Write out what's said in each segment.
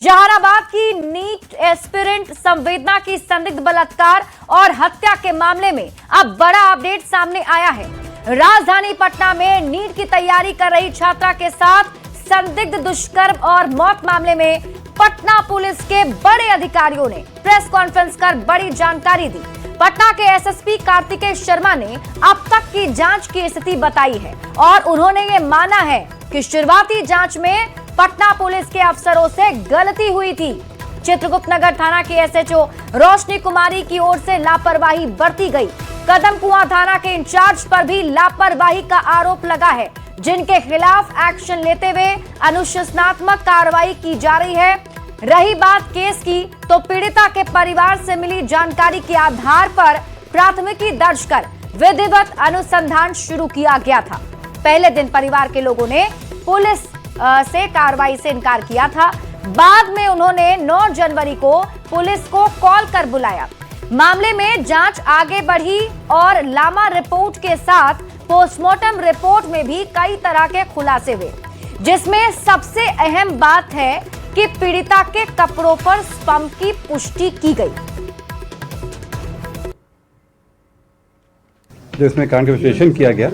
जहानाबाद की NEET aspirant संवेदना की संदिग्ध बलात्कार और हत्या के मामले में अब बड़ा अपडेट सामने आया है। राजधानी पटना में नीट की तैयारी कर रही छात्रा के साथ संदिग्ध दुष्कर्म और मौत मामले में पटना पुलिस के बड़े अधिकारियों ने प्रेस कॉन्फ्रेंस कर बड़ी जानकारी दी। पटना के एसएसपी कार्तिकेय शर्मा ने अब तक की जांच की स्थिति बताई है और उन्होंने ये माना है कि शुरुआती जांच में पटना पुलिस के अफसरों से गलती हुई थी। चित्रगुप्त नगर थाना की एसएचओ रोशनी कुमारी की ओर से लापरवाही बरती गई। कदम कुआं थाना के इंचार्ज पर भी लापरवाही का आरोप लगा है, जिनके खिलाफ एक्शन लेते हुए अनुशासनात्मक कार्रवाई की जा रही है। रही बात केस की, तो पीड़िता के परिवार से मिली जानकारी के आधार पर प्राथमिकी दर्ज कर विधिवत अनुसंधान शुरू किया गया था। पहले दिन परिवार के लोगों ने पुलिस से कार्रवाई से इनकार किया था। बाद में उन्होंने 9 जनवरी को पुलिस को कॉल कर बुलाया। मामले में जांच आगे बढ़ी और लामा रिपोर्ट के साथ पोस्टमार्टम रिपोर्ट में भी कई तरह के खुलासे हुए, जिसमें सबसे अहम बात है कि पीड़िता के कपड़ों पर स्पर्म की पुष्टि की गई। जो इसमें कांड का विश्लेषण किया गया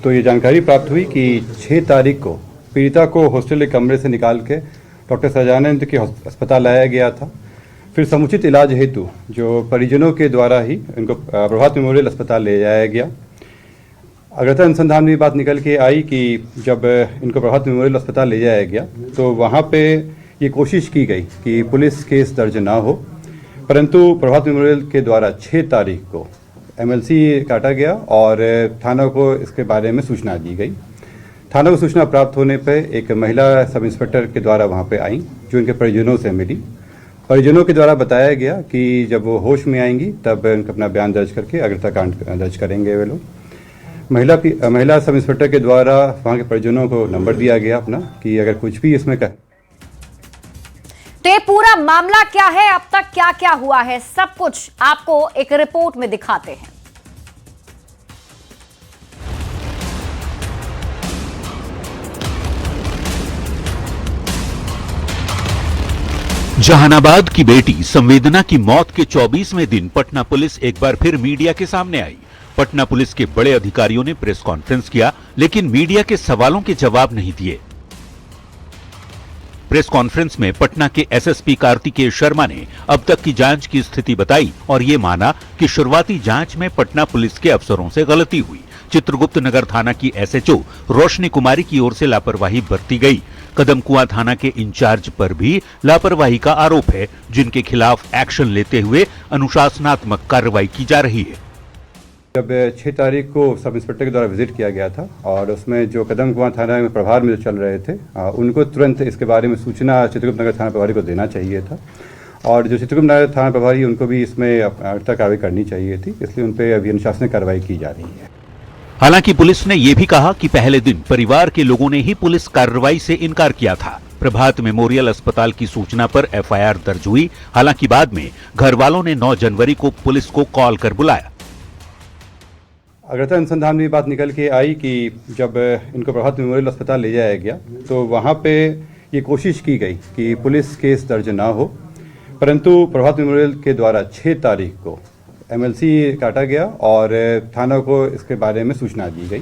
तो ये जानकारी प्राप्त हुई कि 6 तारीख को पीड़िता को हॉस्टल के कमरे से निकाल के डॉक्टर सजानंद के अस्पताल लाया गया था। फिर समुचित इलाज हेतु जो परिजनों के द्वारा ही इनको प्रभात मेमोरियल अस्पताल ले जाया गया। अग्रता अनुसंधान में बात निकल के आई कि जब इनको प्रभात मेमोरियल अस्पताल ले जाया गया तो वहाँ पे ये कोशिश की गई कि पुलिस केस दर्ज ना हो, परंतु प्रभात मेमोरियल के द्वारा 6 तारीख को एमएलसी काटा गया और थाना को इसके बारे में सूचना दी गई। थाना को सूचना प्राप्त होने पर एक महिला सब इंस्पेक्टर के द्वारा वहाँ पे आई, जो इनके परिजनों से मिली। परिजनों के द्वारा बताया गया कि जब वो होश में आएंगी तब इनका अपना बयान दर्ज करके अग्रता कांड दर्ज करेंगे वे लोग। महिला सब इंस्पेक्टर के द्वारा वहाँ के परिजनों को नंबर दिया गया अपना कि अगर कुछ भी इसमें तो ये पूरा मामला क्या है, अब तक क्या क्या हुआ है, सब कुछ आपको एक रिपोर्ट में दिखाते हैं। जहानाबाद की बेटी संवेदना की मौत के 24वें दिन पटना पुलिस एक बार फिर मीडिया के सामने आई। पटना पुलिस के बड़े अधिकारियों ने प्रेस कॉन्फ्रेंस किया, लेकिन मीडिया के सवालों के जवाब नहीं दिए। प्रेस कॉन्फ्रेंस में पटना के एसएसपी कार्तिकेय शर्मा ने अब तक की जांच की स्थिति बताई और ये माना कि शुरुआती जांच में पटना पुलिस के अफसरों से गलती हुई। चित्रगुप्त नगर थाना की एसएचओ रोशनी कुमारी की ओर से लापरवाही बरती गई। कदम कुआं थाना के इंचार्ज पर भी लापरवाही का आरोप है, जिनके खिलाफ एक्शन लेते हुए अनुशासनात्मक कार्रवाई की जा रही है। जब 6 तारीख को सब इंस्पेक्टर के द्वारा विजिट किया गया था और उसमें जो कदम कुआं थाना में प्रभार में जो चल रहे थे उनको तुरंत इसके बारे में सूचना चित्रगुप्त नगर थाना प्रभारी को देना चाहिए था और जो चित्रगुप्त नगर थाना प्रभारी उनको भी इसमें अग्रता कार्रवाई करनी चाहिए थी, इसलिए उन पर अभी अनुशासनिक कार्रवाई की जा रही है। हालांकि पुलिस ने यह भी कहा कि पहले दिन परिवार के लोगों ने ही पुलिस कार्रवाई से इनकार किया था। प्रभात मेमोरियल अस्पताल की सूचना पर एफआईआर दर्ज हुई। हालांकि बाद में घर वालों ने 9 जनवरी को पुलिस को कॉल कर बुलाया। अग्रता अनुसंधान में बात निकल के आई कि जब इनको प्रभात मेमोरियल अस्पताल ले जाया गया तो वहाँ पे ये कोशिश की गई कि पुलिस केस दर्ज ना हो, परंतु प्रभात मेमोरियल के द्वारा 6 तारीख को एमएलसी काटा गया और थाना को इसके बारे में सूचना दी गई।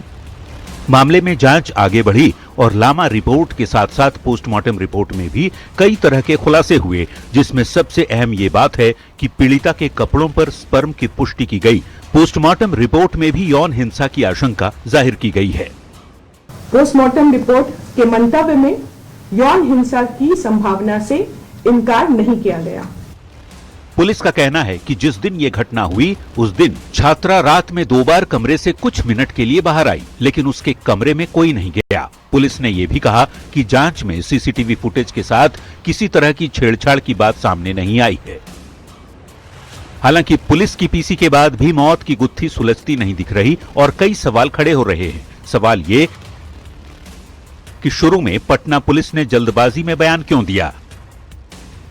मामले में जांच आगे बढ़ी और लामा रिपोर्ट के साथ साथ पोस्टमार्टम रिपोर्ट में भी कई तरह के खुलासे हुए, जिसमें सबसे अहम ये बात है कि पीड़िता के कपड़ों पर स्पर्म की पुष्टि की गई। पोस्टमार्टम रिपोर्ट में भी यौन हिंसा की आशंका जाहिर की गई है। पोस्टमार्टम रिपोर्ट के मंतव्य में यौन हिंसा की संभावना से इनकार नहीं किया गया। पुलिस का कहना है कि जिस दिन ये घटना हुई उस दिन छात्रा रात में 2 बार कमरे से कुछ मिनट के लिए बाहर आई, लेकिन उसके कमरे में कोई नहीं गया। पुलिस ने यह भी कहा कि जांच में सीसीटीवी फुटेज के साथ किसी तरह की छेड़छाड़ की बात सामने नहीं आई है। हालांकि पुलिस की पीसी के बाद भी मौत की गुत्थी सुलझती नहीं दिख रही और कई सवाल खड़े हो रहे हैं। सवाल ये कि शुरू में पटना पुलिस ने जल्दबाजी में बयान क्यों दिया?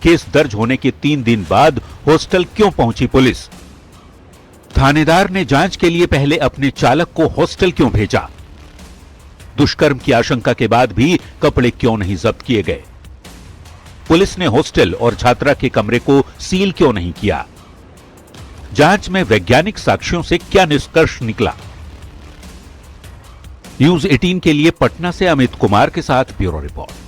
केस दर्ज होने के 3 दिन बाद हॉस्टल क्यों पहुंची पुलिस? थानेदार ने जांच के लिए पहले अपने चालक को हॉस्टल क्यों भेजा? दुष्कर्म की आशंका के बाद भी कपड़े क्यों नहीं जब्त किए गए? पुलिस ने हॉस्टल और छात्रा के कमरे को सील क्यों नहीं किया? जांच में वैज्ञानिक साक्ष्यों से क्या निष्कर्ष निकला? न्यूज 18 के लिए पटना से अमित कुमार के साथ ब्यूरो रिपोर्ट।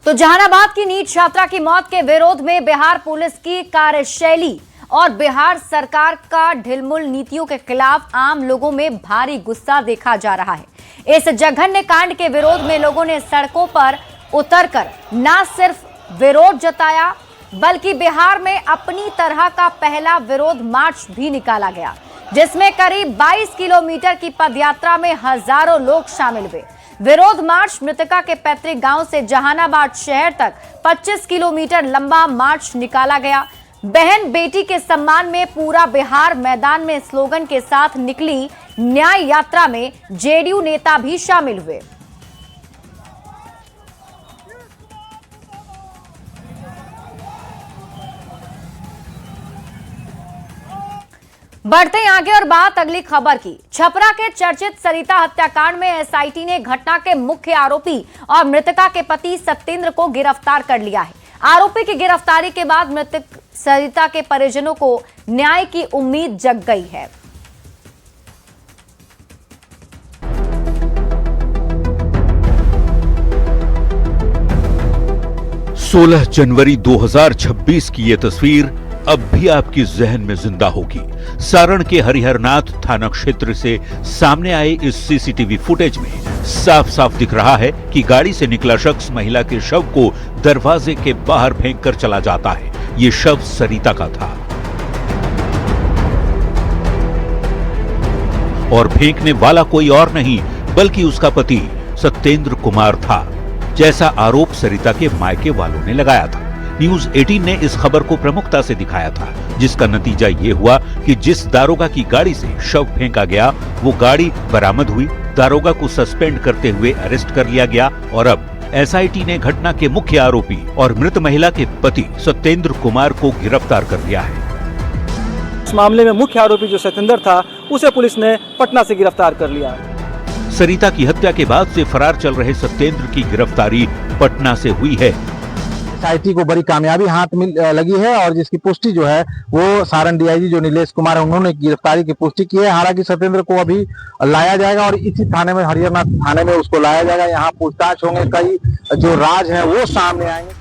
तो जहानाबाद की नीट छात्रा की मौत के विरोध में बिहार पुलिस की कार्यशैली और बिहार सरकार का ढिलमुल नीतियों के खिलाफ आम लोगों में भारी गुस्सा देखा जा रहा है। इस जघन्य कांड के विरोध में लोगों ने सड़कों पर उतरकर न सिर्फ विरोध जताया बल्कि बिहार में अपनी तरह का पहला विरोध मार्च भी निकाला गया, जिसमें करीब 22 किलोमीटर की पदयात्रा में हजारों लोग शामिल हुए। विरोध मार्च मृतका के पैतृक गांव से जहानाबाद शहर तक 25 किलोमीटर लंबा मार्च निकाला गया। बहन बेटी के सम्मान में पूरा बिहार मैदान में स्लोगन के साथ निकली न्याय यात्रा में जेडीयू नेता भी शामिल हुए। बढ़ते आगे और बात अगली खबर की। छपरा के चर्चित सरिता हत्याकांड में एसआईटी ने घटना के मुख्य आरोपी और मृतका के पति सत्येंद्र को गिरफ्तार कर लिया है। आरोपी की गिरफ्तारी के बाद मृतक सरिता के परिजनों को न्याय की उम्मीद जग गई है। 16 जनवरी 2026 की ये तस्वीर अब भी आपकी जहन में जिंदा होगी। सारण के हरिहरनाथ थाना क्षेत्र से सामने आए इस सीसीटीवी फुटेज में साफ साफ दिख रहा है कि गाड़ी से निकला शख्स महिला के शव को दरवाजे के बाहर फेंक कर चला जाता है। ये शव सरिता का था और फेंकने वाला कोई और नहीं बल्कि उसका पति सत्येंद्र कुमार था, जैसा आरोप सरिता के मायके वालों ने लगाया था। न्यूज 18 ने इस खबर को प्रमुखता से दिखाया था, जिसका नतीजा ये हुआ कि जिस दारोगा की गाड़ी से शव फेंका गया वो गाड़ी बरामद हुई। दारोगा को सस्पेंड करते हुए अरेस्ट कर लिया गया और अब एसआईटी ने घटना के मुख्य आरोपी और मृत महिला के पति सत्येंद्र कुमार को गिरफ्तार कर लिया है। इस मामले में मुख्य आरोपी जो सत्येंद्र था उसे पुलिस ने पटना से गिरफ्तार कर लिया। सरिता की हत्या के बाद से फरार चल रहे सत्येंद्र की गिरफ्तारी पटना से हुई है। एसआईटी को बड़ी कामयाबी हाथ में लगी है और जिसकी पुष्टि जो है वो सारण डीआईजी जो नीलेश कुमार है उन्होंने गिरफ्तारी की पुष्टि की है। हालांकि सत्येंद्र को अभी लाया जाएगा और इसी थाने में हरिहरनाथ थाने में उसको लाया जाएगा। यहाँ पूछताछ होंगे, कई जो राज है वो सामने आएंगे।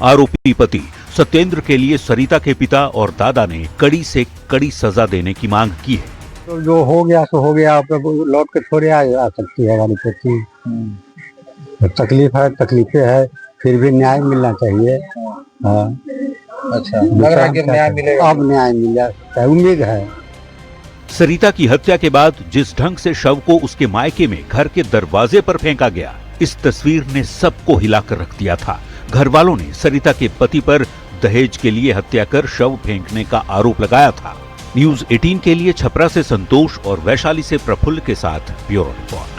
आरोपी पति सत्येंद्र के लिए सरिता के पिता और दादा ने कड़ी से कड़ी सजा देने की मांग की है। तो जो हो गया सो हो गया, लौट के थोड़े आ सकती है गाड़ी पे। तकलीफ है, तकलीफें है, फिर भी न्याय मिलना चाहिए। हाँ। अच्छा, लग रहा है कि न्याय मिलेगा। अब न्याय मिल जाता है, उम्मीद है। सरिता की हत्या के बाद जिस ढंग से शव को उसके मायके में घर के दरवाजे पर फेंका गया, इस तस्वीर ने सबको हिलाकर रख दिया था। घर वालों ने सरिता के पति पर दहेज के लिए हत्या कर शव फेंकने का आरोप लगाया था। न्यूज 18 के लिए छपरा से संतोष और वैशाली से प्रफुल्ल के साथ ब्यूरो रिपोर्ट।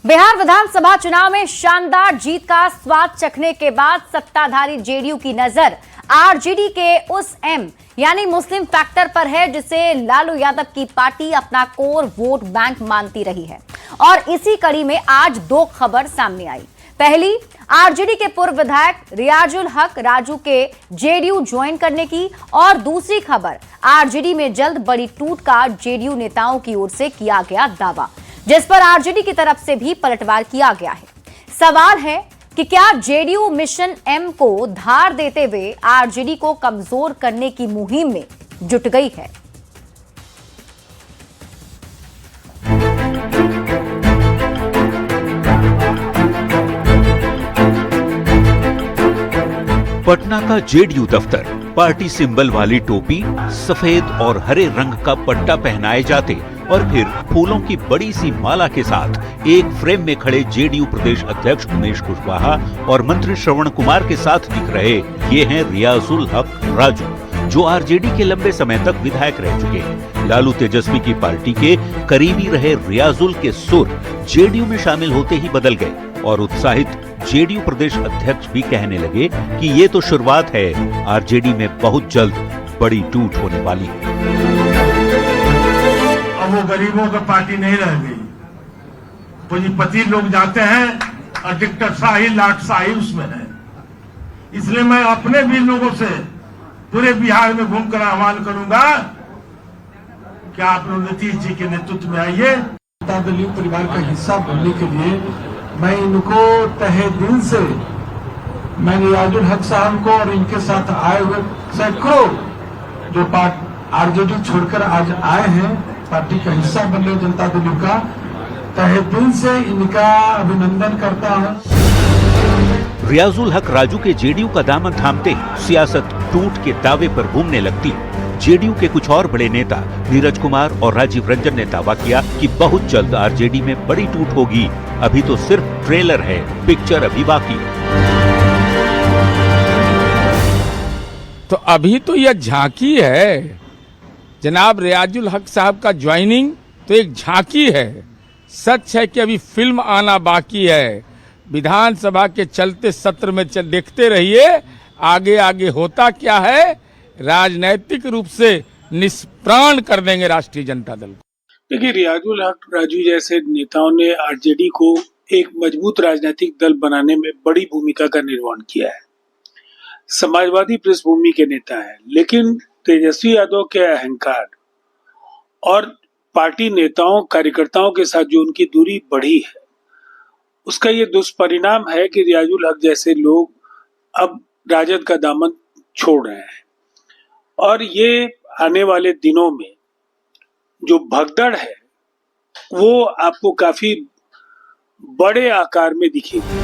बिहार विधानसभा चुनाव में शानदार जीत का स्वाद चखने के बाद सत्ताधारी जेडीयू की नजर आरजेडी के उस एम यानी मुस्लिम फैक्टर पर है जिसे लालू यादव की पार्टी अपना कोर वोट बैंक मानती रही है। और इसी कड़ी में आज दो खबर सामने आई। पहली, आरजेडी के पूर्व विधायक रियाजुल हक राजू के जेडीयू ज्वाइन करने की, और दूसरी खबर आरजेडी में जल्द बड़ी टूट का जेडीयू नेताओं की ओर से किया गया दावा, जिस पर आरजेडी की तरफ से भी पलटवार किया गया है। सवाल है कि क्या जेडीयू मिशन एम को धार देते हुए आरजेडी को कमजोर करने की मुहिम में जुट गई है। पटना का जेडीयू दफ्तर पार्टी सिंबल वाली टोपी, सफेद और हरे रंग का पट्टा पहनाए जाते और फिर फूलों की बड़ी सी माला के साथ एक फ्रेम में खड़े जेडीयू प्रदेश अध्यक्ष उमेश कुशवाहा और मंत्री श्रवण कुमार के साथ दिख रहे ये हैं रियाजुल हक राजू, जो आरजेडी के लंबे समय तक विधायक रह चुके हैं। लालू तेजस्वी की पार्टी के करीबी रहे रियाजुल के सुर जेडीयू में शामिल होते ही बदल गए और उत्साहित जेडीयू प्रदेश अध्यक्ष भी कहने लगे कि ये तो शुरुआत है, आरजेडी में बहुत जल्द बड़ी टूट होने वाली है। गरीबों का पार्टी नहीं रह गई। पूंजीपति लोग जाते हैं और डिक्टेटरशाही लाटशाही उसमें है। इसलिए मैं अपने भी लोगों से पूरे बिहार में घूमकर आह्वान करूंगा कि आप लोग नीतीश जी के नेतृत्व में आइए। जनता दल परिवार का हिस्सा बनने के लिए मैं इनको तहे दिल से, मैं रियाजुल हक साहब को और इनके साथ आए हुए सैकड़ों जो आरजेडी छोड़कर आज आए हैं, पार्टी का हिस्सा बन रहे जनता दल का, तहे दिल से इनका अभिनंदन करता हूं। रियाजुल हक राजू के जेडीयू का दामन थामते ही सियासत टूट के दावे पर घूमने लगती। जेडीयू के कुछ और बड़े नेता नीरज कुमार और राजीव रंजन ने दावा किया कि बहुत जल्द आरजेडी में बड़ी टूट होगी। अभी तो सिर्फ ट्रेलर है, पिक्चर अभी बाकी। तो अभी तो यह झांकी है जनाब। रियाजुल हक साहब का ज्वाइनिंग तो एक झांकी है। सच है कि अभी फिल्म आना बाकी है। विधानसभा के चलते सत्र में देखते रहिए आगे आगे होता क्या है। राजनैतिक रूप से निष्प्राण कर देंगे राष्ट्रीय जनता दल को। देखिए, रियाजुल हक राजू जैसे नेताओं ने आरजेडी को एक मजबूत राजनीतिक दल बनाने में बड़ी भूमिका का निर्वहन किया है। समाजवादी पृष्ठभूमि के नेता हैं, लेकिन तेजस्वी यादव के अहंकार और पार्टी नेताओं कार्यकर्ताओं के साथ जो उनकी दूरी बढ़ी है, उसका ये दुष्परिणाम है कि रियाजुल हक जैसे लोग अब राजद का दामन छोड़ रहे हैं। और ये आने वाले दिनों में जो भगदड़ है वो आपको काफी बड़े आकार में दिखेगी।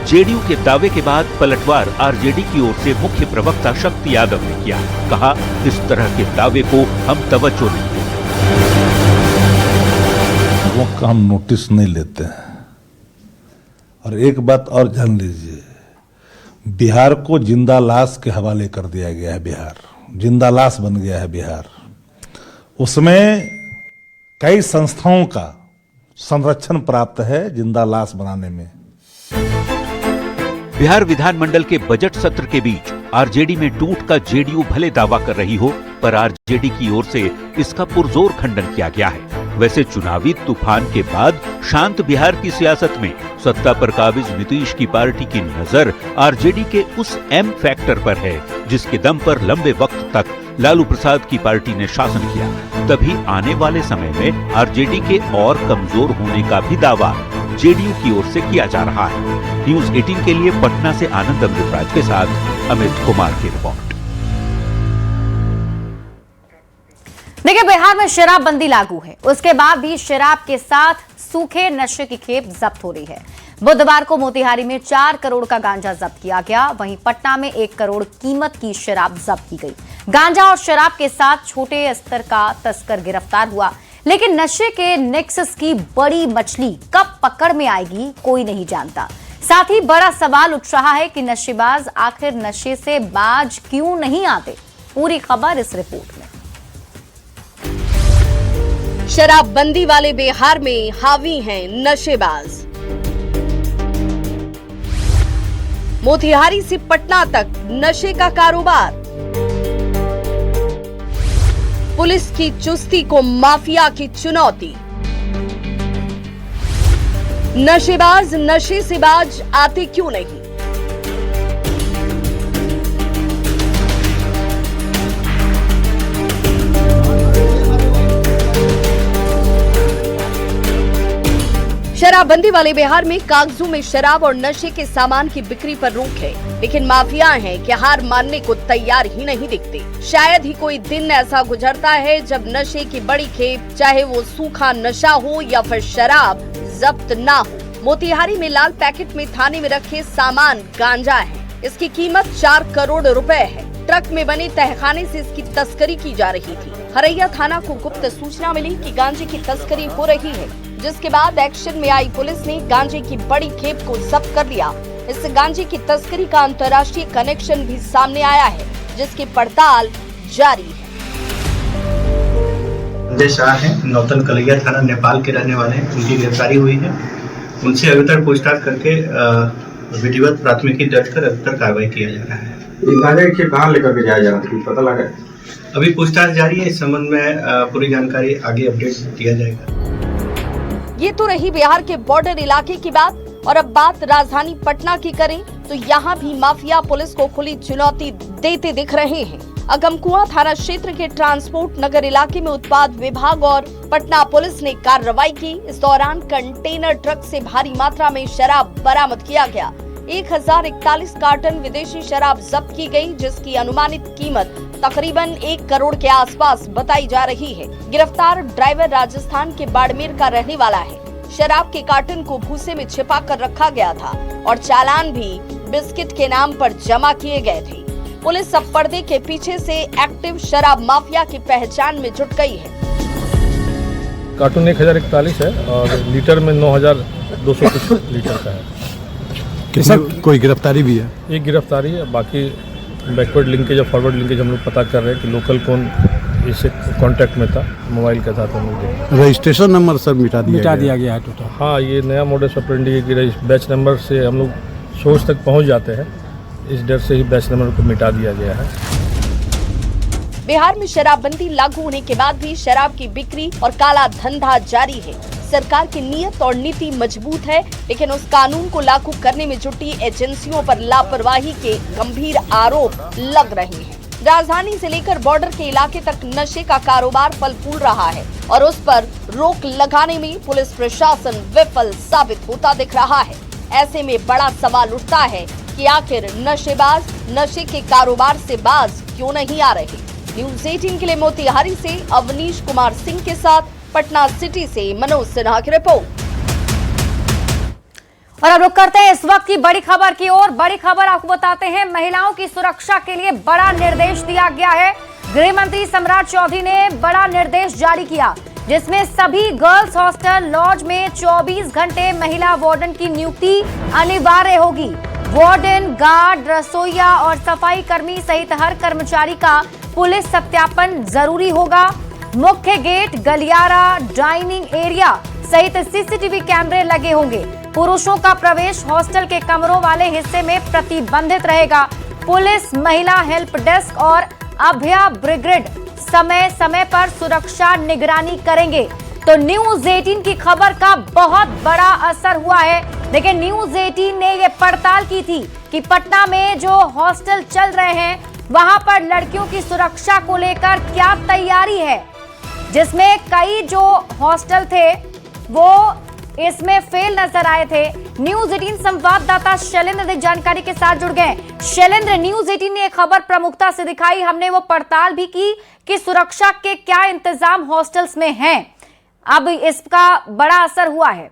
जेडीयू के दावे के बाद पलटवार आरजेडी की ओर से मुख्य प्रवक्ता शक्ति यादव ने किया। कहा, इस तरह के दावे को हम तवज्जो नहीं देते। वो काम नोटिस नहीं लेते हैं। और एक बात और जान लीजिए, बिहार को जिंदा लाश के हवाले कर दिया गया है। बिहार जिंदा लाश बन गया है बिहार। उसमें कई संस्थाओं का संरक्षण प्राप्त है जिंदा लाश बनाने में। बिहार विधानमंडल के बजट सत्र के बीच आरजेडी में टूट का जेडीयू भले दावा कर रही हो, पर आरजेडी की ओर से इसका पुरजोर खंडन किया गया है। वैसे चुनावी तूफान के बाद शांत बिहार की सियासत में सत्ता पर काबिज नीतीश की पार्टी की नजर आरजेडी के उस एम फैक्टर पर है जिसके दम पर लंबे वक्त तक लालू प्रसाद की पार्टी ने शासन किया। तभी आने वाले समय में आरजेडी के और कमजोर होने का भी दावा जेडीयू की ओर से किया जा रहा है। न्यूज 18 के लिए पटना से आनंद अमृतराज के साथ अमित कुमार की रिपोर्ट। देखिए, बिहार में शराबबंदी लागू है, उसके बाद भी शराब के साथ सूखे नशे की खेप जब्त हो रही है। बुधवार को मोतिहारी में 4 करोड़ का गांजा जब्त किया गया। वहीं पटना में 1 करोड़ कीमत की शराब जब्त की गई। गांजा और शराब के साथ छोटे स्तर का तस्कर गिरफ्तार हुआ, लेकिन नशे के नेक्सस की बड़ी मछली कब पकड़ में आएगी कोई नहीं जानता। साथ ही बड़ा सवाल उठ रहा है कि नशेबाज आखिर नशे से बाज क्यों नहीं आते। पूरी खबर इस रिपोर्ट में। शराबबंदी वाले बिहार में हावी हैं नशेबाज। मोतिहारी से पटना तक नशे का कारोबार। पुलिस की चुस्ती को माफिया की चुनौती। नशेबाज नशे से बाज आते क्यों नहीं। शराबबंदी वाले बिहार में कागजों में शराब और नशे के सामान की बिक्री पर रोक है, लेकिन माफिया हैं कि हार मानने को तैयार ही नहीं दिखते। शायद ही कोई दिन ऐसा गुजरता है जब नशे की बड़ी खेप, चाहे वो सूखा नशा हो या फिर शराब, जब्त ना हो। मोतिहारी में लाल पैकेट में थाने में रखे सामान गांजा है। इसकी कीमत 4 करोड़ रुपए है। ट्रक में बने तहखाने से इसकी तस्करी की जा रही थी। हरैया थाना को गुप्त सूचना मिली कि गांजे की तस्करी हो रही है, जिसके बाद एक्शन में आई पुलिस ने गांजे की बड़ी खेप को जब्त कर लिया। इस गांजे की तस्करी का अंतर्राष्ट्रीय कनेक्शन भी सामने आया है, जिसकी पड़ताल जारी है। शाह है, नौतन कलैया थाना नेपाल के रहने वाले हैं। उनकी गिरफ्तारी हुई है। उनसे अभी तक पूछताछ करके विधिवत प्राथमिकी दर्ज कर अभी तक कार्रवाई किया जा रहा है। गांजा की खेप कहाँ लेकर के जाया जा रहा था, पता लगा? अभी पूछताछ जारी है, इस संबंध में पूरी जानकारी आगे अपडेट दिया जाएगा। ये तो रही बिहार के बॉर्डर इलाके की बात, और अब बात राजधानी पटना की करें तो यहाँ भी माफिया पुलिस को खुली चुनौती देते दिख रहे हैं। अगमकुआं थाना क्षेत्र के ट्रांसपोर्ट नगर इलाके में उत्पाद विभाग और पटना पुलिस ने कार्रवाई की। इस दौरान कंटेनर ट्रक से भारी मात्रा में शराब बरामद किया गया। 1041 कार्टन विदेशी शराब जब्त की गई, जिसकी अनुमानित कीमत तकरीबन 1 करोड़ के आसपास बताई जा रही है। गिरफ्तार ड्राइवर राजस्थान के बाड़मेर का रहने वाला है। शराब के कार्टन को भूसे में छिपा कर रखा गया था और चालान भी बिस्किट के नाम पर जमा किए गए थे। पुलिस अब पर्दे के पीछे से एक्टिव शराब माफिया की पहचान में जुट गई है। कार्टून 1041 है और लीटर में 9200 कुछ लीटर का है। किसी कोई गिरफ्तारी भी है? एक गिरफ्तारी है, बाकी बैकवर्ड लिंकेज और फॉरवर्ड लिंकेज हम लोग पता कर रहे हैं कि लोकल कौन इससे कांटेक्ट में था, मोबाइल के साथ हम लोग। रजिस्ट्रेशन नंबर सर मिटा दिया गया है टोटल? हाँ, ये नया मॉडस ऑपरेंडी है कि बैच नंबर से हम लोग सोर्स तक पहुंच जाते हैं, इस डर से ही बैच नंबर को मिटा दिया गया है। बिहार में शराबबंदी लागू होने के बाद भी शराब की बिक्री और काला धंधा जारी है। सरकार की नीयत और नीति मजबूत है, लेकिन उस कानून को लागू करने में जुटी एजेंसियों पर लापरवाही के गंभीर आरोप लग रहे हैं। राजधानी से लेकर बॉर्डर के इलाके तक नशे का कारोबार फल फूल रहा है और उस पर रोक लगाने में पुलिस प्रशासन विफल साबित होता दिख रहा है। ऐसे में बड़ा सवाल उठता है कि आखिर नशेबाज नशे के कारोबार से बाज क्यों नहीं आ रहे। न्यूज़ 18 के लिए मोतिहारी से अवनीश कुमार सिंह के साथ पटना सिटी से मनोज सिन्हा की रिपोर्ट। और अब रुक करते हैं इस वक्त की बड़ी खबर की ओर। बड़ी खबर आपको बताते हैं, महिलाओं की सुरक्षा के लिए बड़ा निर्देश दिया गया है। गृह मंत्री सम्राट चौधरी ने बड़ा निर्देश जारी किया, जिसमें सभी गर्ल्स हॉस्टल लॉज में 24 घंटे महिला वार्डन की नियुक्ति अनिवार्य होगी। वार्डन, गार्ड, रसोइया और सफाई कर्मी सहित हर कर्मचारी का पुलिस सत्यापन जरूरी होगा। मुख्य गेट, गलियारा, डाइनिंग एरिया सहित सीसीटीवी कैमरे लगे होंगे। पुरुषों का प्रवेश हॉस्टल के कमरों वाले हिस्से में प्रतिबंधित रहेगा। पुलिस, महिला हेल्प डेस्क और अभया ब्रिगेड समय समय पर सुरक्षा निगरानी करेंगे। तो न्यूज़ 18 की खबर का बहुत बड़ा असर हुआ है। देखिए, न्यूज़ 18 ने ये पड़ताल की थी कि पटना में जो हॉस्टल चल रहे हैं वहां पर लड़कियों की सुरक्षा को लेकर क्या तैयारी है, जिसमें कई जो हॉस्टल थे वो इसमें फेल नजर आए थे। न्यूज़ 18 संवाददाता शैलेंद्र अधिक जानकारी के साथ जुड़ गए। शैलेंद्र, न्यूज़ 18 ने एक खबर प्रमुखता से दिखाई, हमने वो पड़ताल भी की कि सुरक्षा के क्या इंतजाम हॉस्टल्स में हैं। अब इसका बड़ा असर हुआ है।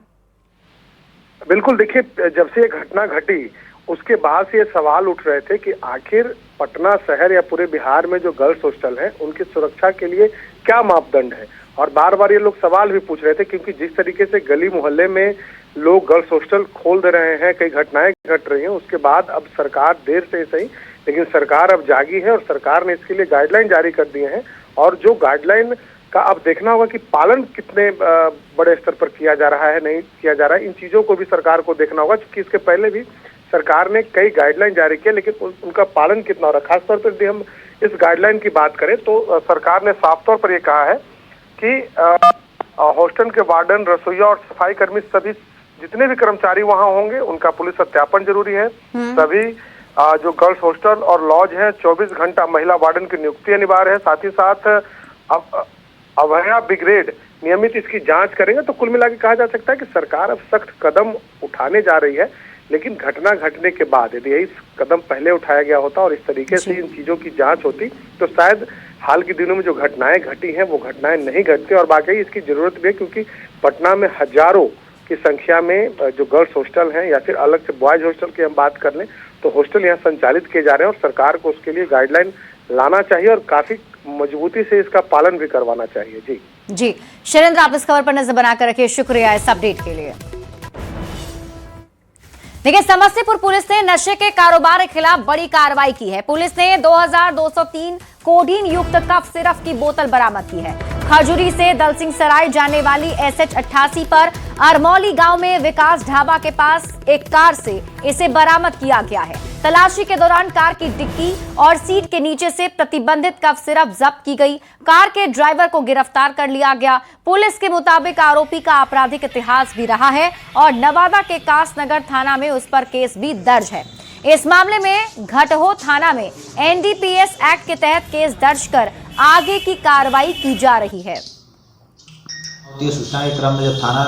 बिल्कुल, देखिए, जब से ये घटना घटी उसके बाद से ये सवाल उठ रहे थे कि आखिर पटना शहर या पूरे बिहार में जो गर्ल्स हॉस्टल हैं उनकी सुरक्षा के लिए क्या मापदंड है। और बार बार ये लोग सवाल भी पूछ रहे थे, क्योंकि जिस तरीके से गली मोहल्ले में लोग गर्ल्स हॉस्टल खोल दे रहे हैं, कई घटनाएं घट रही हैं, उसके बाद अब सरकार देर से सही लेकिन सरकार अब जागी है और सरकार ने इसके लिए गाइडलाइन जारी कर दिए हैं। और जो गाइडलाइन का अब देखना होगा कि पालन कितने बड़े स्तर पर किया जा रहा है, नहीं किया जा रहा है, इन चीजों को भी सरकार को देखना होगा। क्योंकि इसके पहले भी सरकार ने कई गाइडलाइन जारी किए, लेकिन उनका पालन कितना हो रहा है। खासतौर पर यदि हम इस गाइडलाइन की बात करें तो सरकार ने साफ तौर पर यह कहा है कि हॉस्टल के वार्डन, रसोइया और सफाई कर्मी सभी जितने भी कर्मचारी वहां होंगे उनका पुलिस सत्यापन जरूरी है। सभी जो गर्ल्स हॉस्टल और लॉज हैं 24 घंटा महिला वार्डन की नियुक्ति अनिवार्य है। साथ ही साथ अभया ब्रिगेड नियमित इसकी जांच करेंगे। तो कुल मिला के कहा जा सकता है कि सरकार अब सख्त कदम उठाने जा रही है, लेकिन घटना घटने के बाद यदि यही कदम पहले उठाया गया होता और इस तरीके से इन चीजों की जांच होती तो शायद हाल के दिनों में जो घटनाएं घटी हैं वो घटनाएं नहीं घटती। और वाकई इसकी जरूरत भी है, क्योंकि पटना में हजारों की संख्या में जो गर्ल्स हॉस्टल हैं या फिर अलग से बॉयज हॉस्टल की हम बात कर लें तो हॉस्टल यहाँ संचालित किए जा रहे हैं और सरकार को उसके लिए गाइडलाइन लाना चाहिए और काफी मजबूती से इसका पालन भी करवाना चाहिए। जी शैलेंद्र, आप इस खबर पर नजर बनाकर रखिए, शुक्रिया इस अपडेट के लिए। देखिए, समस्तीपुर पुलिस ने नशे के कारोबार के खिलाफ बड़ी कार्रवाई की है। पुलिस ने 2203 कोडीन युक्त कफ सिरप की बोतल बरामद की है। खजूरी से दलसिंह सराय जाने वाली SH 88 पर अरमौली गांव में विकास ढाबा के पास एक कार से इसे बरामद किया गया है। तलाशी के दौरान कार की डिक्की और सीट के नीचे से प्रतिबंधित कफ सिरप जब्त की गई। कार के ड्राइवर को गिरफ्तार कर लिया गया। पुलिस के मुताबिक आरोपी का आपराधिक इतिहास भी रहा है और नवादा के कासनगर थाना में उस पर केस भी दर्ज है। इस मामले में घटहो थाना में एनडीपीएस एक्ट के तहत केस दर्ज कर आगे की कार्रवाई की जा रही है। सूचना के क्रम में जब थाना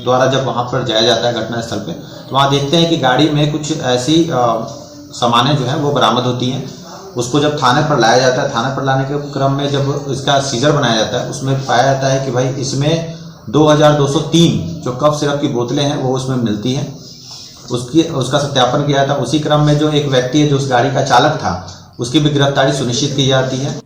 द्वारा जब वहां पर जाया जाता है घटनास्थल पे, तो वहां देखते हैं कि गाड़ी में कुछ ऐसी सामानें जो है वो बरामद होती हैं। उसको जब थाने पर लाया जाता है, थाने पर लाने के क्रम में जब इसका सीजर बनाया जाता है, उसमें पाया जाता है कि भाई इसमें 2203 जो कफ सिरप की बोतलें हैं वो उसमें मिलती हैं। उसका सत्यापन किया था। उसी क्रम में जो एक व्यक्ति है जो उस गाड़ी का चालक था, उसकी भी गिरफ्तारी सुनिश्चित की जाती है।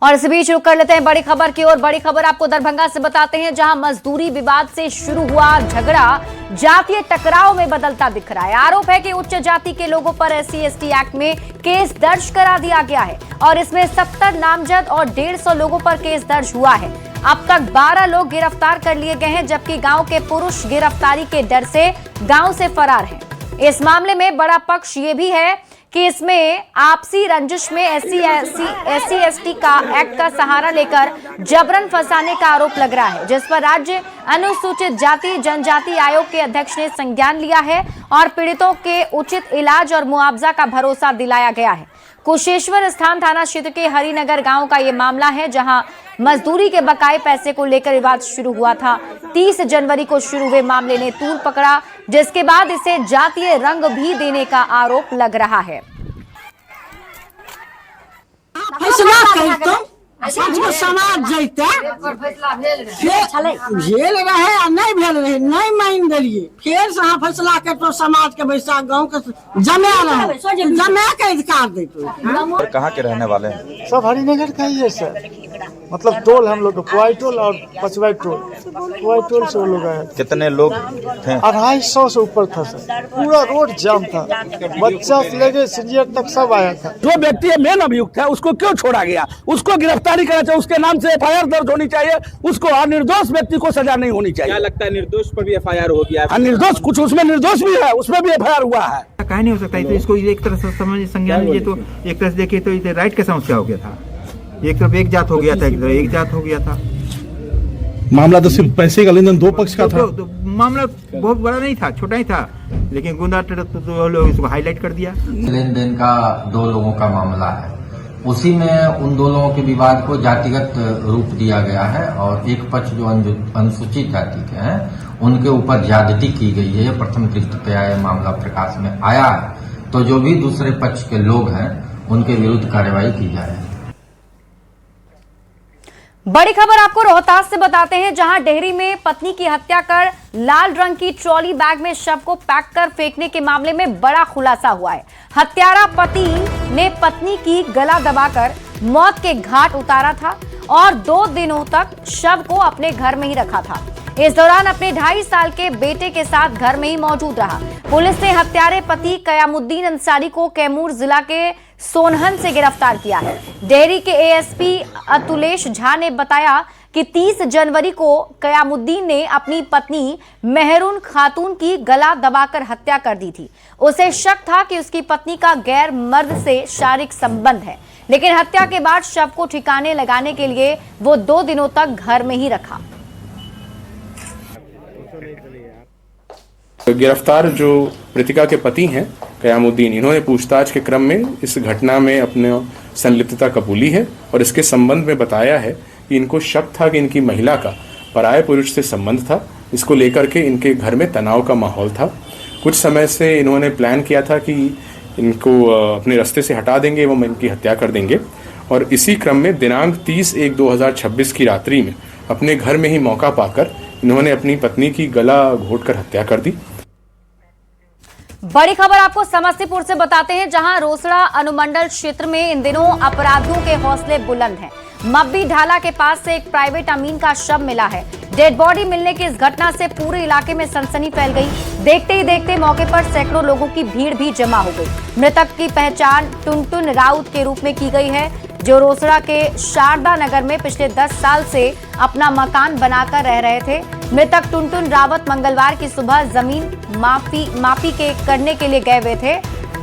और इस बीच रुक कर लेते हैं बड़ी खबर की ओर। बड़ी खबर आपको दरभंगा से बताते हैं, जहां मजदूरी विवाद से शुरू हुआ झगड़ा जातीय टकराव में बदलता दिख रहा है। आरोप है कि उच्च जाति के लोगों पर SC/ST एक्ट में केस दर्ज करा दिया गया है और इसमें 70 नामजद और 150 लोगों पर केस दर्ज हुआ है। अब तक 12 लोग गिरफ्तार कर लिए गए हैं, जबकि गांव के पुरुष गिरफ्तारी के डर से गांव से फरार हैं। इस मामले में बड़ा पक्ष ये भी है कि इसमें आपसी रंजिश में SC/ST का एक्ट का सहारा लेकर जबरन फंसाने का आरोप लग रहा है, जिस पर राज्य अनुसूचित जाति जनजाति आयोग के अध्यक्ष ने संज्ञान लिया है और पीड़ितों के उचित इलाज और मुआवजा का भरोसा दिलाया गया है। कुशेश्वर स्थान थाना क्षेत्र के हरिनगर गांव का ये मामला है, जहां मजदूरी के बकाए पैसे को लेकर विवाद शुरू हुआ था। 30 जनवरी को शुरू हुए मामले ने तूल पकड़ा, जिसके बाद इसे जातीय रंग भी देने का आरोप लग रहा है। समाज जैते भेल रहे आ नहीं भेल रहे, नहीं मान देलिए, फिर से अहाँ फैसला कर तो समाज के बैसा गाँव के जमे रहे, जमे के अधिकार देते। कहाँ के रहने वाले हैं? सब हरिनगर का ही है सर। मतलब टोल हम लोग पुआई टोल और पचवाई टोल, पुआई टोल से वो लोग आए। कितने लोग थे? 250 से ऊपर था सर। पूरा रोड जाम था, बच्चा से लेके सीनियर तक सब आया था। जो व्यक्ति मेन अभियुक्त है उसको क्यों छोड़ा गया? उसको गिरफ्तारी करना चाहिए, उसके नाम से FIR दर्ज होनी चाहिए, उसको और निर्दोष व्यक्ति को सजा नहीं होनी चाहिए। क्या लगता है निर्दोष पर भी FIR हो गया है? निर्दोष कुछ उसमें निर्दोष भी है, उसमें भी FIR हुआ है। कहीं नहीं हो सकता, तो इसको एक तरह से समझ संज्ञान लीजिए, तो एक तरह से देखिए तो ये राइट का समस्या हो गया था। एक तरफ एक जात हो गया था, एक तरफ एक जात हो गया था। मामला तो सिर्फ पैसे का लेन देन दो पक्ष का था। तो मामला बहुत बड़ा नहीं था, छोटा ही था, लेकिन गुंडा तो लोग इसको हाईलाइट कर दिया। लेन देन का 2 लोगों का मामला है, उसी में उन 2 लोगों के विवाद को जातिगत रूप दिया गया है और एक पक्ष जो अनुसूचित जाति के हैं उनके ऊपर ज्यादती की गई है। प्रथम दृष्टि पे आया मामला प्रकाश में आया है, तो जो भी दूसरे पक्ष के लोग हैं उनके विरुद्ध कार्रवाई की जाए। बड़ी खबर आपको रोहतास से बताते हैं, जहां डेहरी में पत्नी की हत्या कर लाल रंग की ट्रॉली बैग में शव को पैक कर फेंकने के मामले में बड़ा खुलासा हुआ है। हत्यारा पति ने पत्नी की गला दबाकर मौत के घाट उतारा था और 2 दिनों तक शव को अपने घर में ही रखा था। इस दौरान अपने 2.5 साल के बेटे के साथ घर में ही मौजूद रहा। पुलिस ने हत्यारे पति कयामुद्दीन अंसारी को कैमूर जिला के सोनहन से गिरफ्तार किया है। डेहरी के ASP अतुलेश झा ने बताया कि 30 जनवरी को कयामुद्दीन ने अपनी पत्नी मेहरून खातून की गला दबाकर हत्या कर दी थी। उसे शक था कि उसकी पत्नी का गैर मर्द से शारीरिक संबंध है, लेकिन हत्या के बाद शव को ठिकाने लगाने के लिए वो 2 दिनों तक घर में ही रखा। गिरफ्तार जो मृतिका के पति हैं कयामुद्दीन, इन्होंने पूछताछ के क्रम में इस घटना में अपने संलिप्तता कबूली है और इसके संबंध में बताया है कि इनको शक था कि इनकी महिला का पराये पुरुष से संबंध था। इसको लेकर के इनके घर में तनाव का माहौल था। कुछ समय से इन्होंने प्लान किया था कि इनको अपने रास्ते से हटा देंगे एवं इनकी हत्या कर देंगे और इसी क्रम में दिनांक 30/1/2026 की रात्रि में अपने घर में ही मौका पाकर इन्होंने अपनी पत्नी की गला घोंटकर हत्या कर दी। बड़ी खबर आपको समस्तीपुर से बताते हैं, जहां रोसड़ा अनुमंडल क्षेत्र में इन दिनों अपराधियों के हौसले बुलंद हैं। मब्बी ढाला के पास से एक प्राइवेट अमीन का शव मिला है। डेड बॉडी मिलने की इस घटना से पूरे इलाके में सनसनी फैल गई। देखते ही देखते मौके पर सैकड़ों लोगों की भीड़ भी जमा हो गई। मृतक की पहचान टुनटुन राउत के रूप में की गई है, जो रोसड़ा के शारदा नगर में पिछले 10 साल से अपना मकान बनाकर रह रहे थे। मृतक टुनटुन रावत मंगलवार की सुबह जमीन मापी करने के लिए गए हुए थे।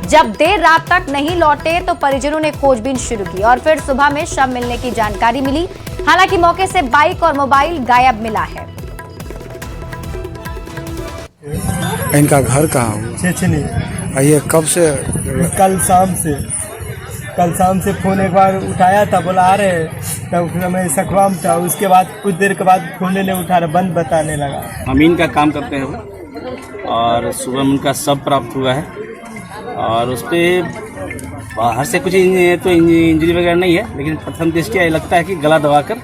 जब देर रात तक नहीं लौटे तो परिजनों ने खोजबीन शुरू की और फिर सुबह में शव मिलने की जानकारी मिली। हालांकि मौके से बाइक और मोबाइल गायब मिला है। इनका घर कहाँ हुआ? ये कब से? कल शाम से फोन एक बार उठाया था, बोला आ रहे, तब मैं सकवा में था। उसके बाद कुछ देर के बाद फोन नहीं उठा रहा, बंद बताने लगा। अमीन का काम करते हैं वो, और सुबह में उनका शव प्राप्त हुआ है और उस पर बाहर से कुछ तो इंजरी वगैरह नहीं है, लेकिन प्रथम दृष्टया लगता है कि गला दबाकर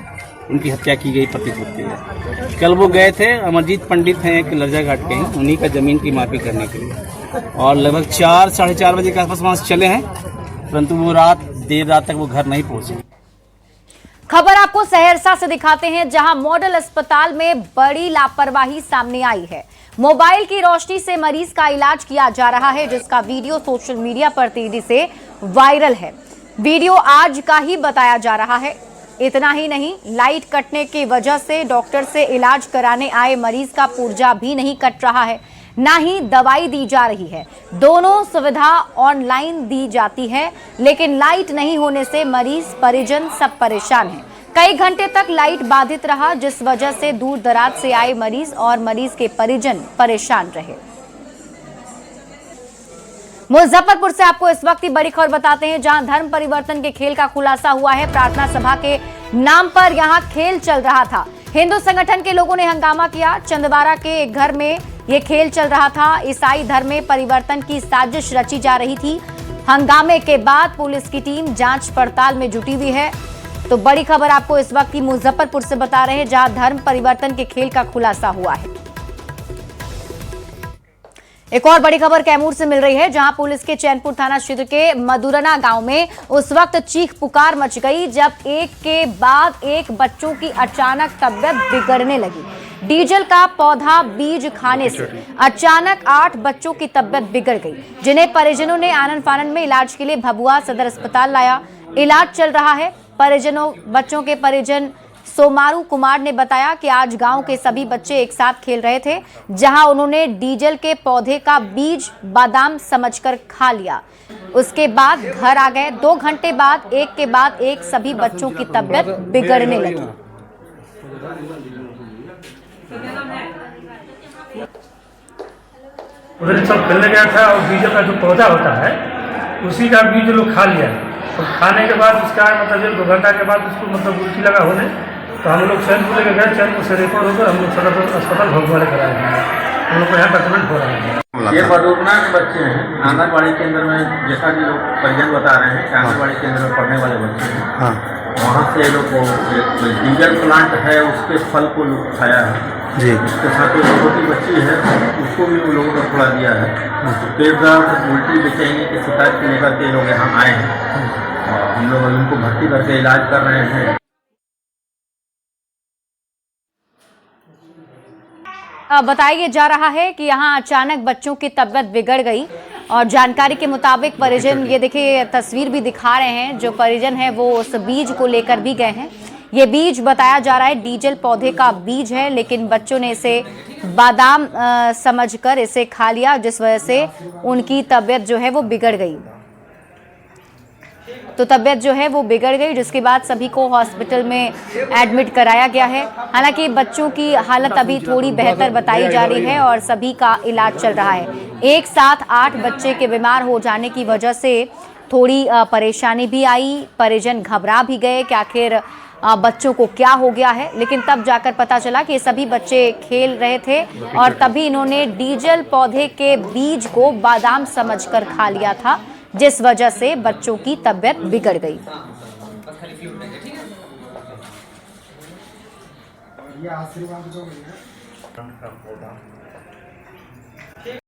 उनकी हत्या की गई प्रतीत होती है। कल वो गए थे, अमरजीत पंडित हैं एक लर्जा घाट के हैं, उन्हीं का जमीन की मापी करने के लिए, और लगभग 4 साढ़े 4 बजे के आसपास वहाँ से चले हैं, परंतु वो देर रात तक वो घर नहीं पहुंचे। खबर आपको सहरसा से दिखाते हैं, जहां मॉडल अस्पताल में बड़ी लापरवाही सामने आई है। मोबाइल की रोशनी से मरीज का इलाज किया जा रहा है, जिसका वीडियो सोशल मीडिया पर तेजी से वायरल है। वीडियो आज का ही बताया जा रहा है। इतना ही नहीं, लाइट कटने की वजह से डॉक्टर से इलाज कराने आए मरीज का पुर्जा भी नहीं कट रहा है, ना ही दवाई दी जा रही है। दोनों सुविधा ऑनलाइन दी जाती है, लेकिन लाइट नहीं होने से मरीज परिजन सब परेशान हैं। कई घंटे तक लाइट बाधित रहा, जिस वजह से दूर दराज से आए मरीज और मरीज के परिजन परेशान रहे। मुजफ्फरपुर से आपको इस वक्त की बड़ी खबर बताते हैं, जहां धर्म परिवर्तन के खेल का खुलासा हुआ है। प्रार्थना सभा के नाम पर यहां खेल चल रहा था। हिंदू संगठन के लोगों ने हंगामा किया। चंदवारा के एक घर में ये खेल चल रहा था। ईसाई धर्म में परिवर्तन की साजिश रची जा रही थी। हंगामे के बाद पुलिस की टीम जांच पड़ताल में जुटी हुई है। तो बड़ी खबर आपको इस वक्त की मुजफ्फरपुर से बता रहे हैं, जहां धर्म परिवर्तन के खेल का खुलासा हुआ है। एक और बड़ी खबर कैमूर से मिल रही है, जहां पुलिस के चैनपुर थाना क्षेत्र के मधुरना गांव में उस वक्त चीख पुकार मच गई, जब एक के बाद एक बच्चों की अचानक तबीयत बिगड़ने लगी। डीजल का पौधा बीज खाने से अचानक 8 बच्चों की तबीयत बिगड़ गई, जिन्हें परिजनों ने आनन फानन में इलाज के लिए भभुआ सदर अस्पताल लाया। इलाज चल रहा है। बच्चों के परिजन सोमारू कुमार ने बताया कि आज गांव के सभी बच्चे एक साथ खेल रहे थे, जहां उन्होंने डीजल के पौधे का बीज बादाम समझकर खा लिया। उसके बाद घर आ गए। 2 घंटे बाद एक सभी बच्चों की तबीयत बिगड़ने लगी। उधर सब खेलने गया था और डीजल का जो पौधा होता है उसी का बीज लोग खा लिया, और खाने के बाद उसका मतलब 2 घंटा के बाद उसको मतलब उल्टी लगा होने, तो हम लोग चैनपुर लेकर गए। चैनपुर से रिपोर्ट होकर हम लोग सदर अस्पताल भगवान लेकर आए हैं। हम लोग को यहाँ ट्रीटमेंट हो रहा है। ये मधुरना के बच्चे हैं। आंगनबाड़ी केंद्र में, जैसा कि लोग परिजन बता रहे हैं, आंगनबाड़ी केंद्र में पढ़ने वाले बच्चे हैं। वहाँ से लोग को डीजल प्लांट है, उसके फल को लोग खाया है जी। उसके साथ एक छोटी बच्ची है, उसको भी उन लोगों ने थोड़ा दिया है। पेट दर्द, उल्टी, बेचैनी की शिकायत को लेकर के लोग यहाँ आए हैं और हम लोग उनको भर्ती करके इलाज कर रहे हैं। बताया जा रहा है कि यहाँ अचानक बच्चों की तबीयत बिगड़ गई, और जानकारी के मुताबिक परिजन, ये देखिए तस्वीर भी दिखा रहे हैं, जो परिजन है वो उस बीज को लेकर भी गए हैं। ये बीज बताया जा रहा है डीजल पौधे का बीज है, लेकिन बच्चों ने इसे बादाम समझकर इसे खा लिया, जिस वजह से उनकी तबीयत जो है वो बिगड़ गई। तो तबीयत जो है वो बिगड़ गई, जिसके बाद सभी को हॉस्पिटल में एडमिट कराया गया है। हालांकि बच्चों की हालत अभी थोड़ी बेहतर बताई जा रही है और सभी का इलाज चल रहा है। एक साथ 8 बच्चे के बीमार हो जाने की वजह से थोड़ी परेशानी भी आई। परिजन घबरा भी गए कि आखिर बच्चों को क्या हो गया है, लेकिन तब जाकर पता चला कि सभी बच्चे खेल रहे थे और तभी इन्होंने डीजल पौधे के बीज को बादाम समझकर खा लिया था, जिस वजह से बच्चों की तबीयत बिगड़ गई। ये आशीर्वाद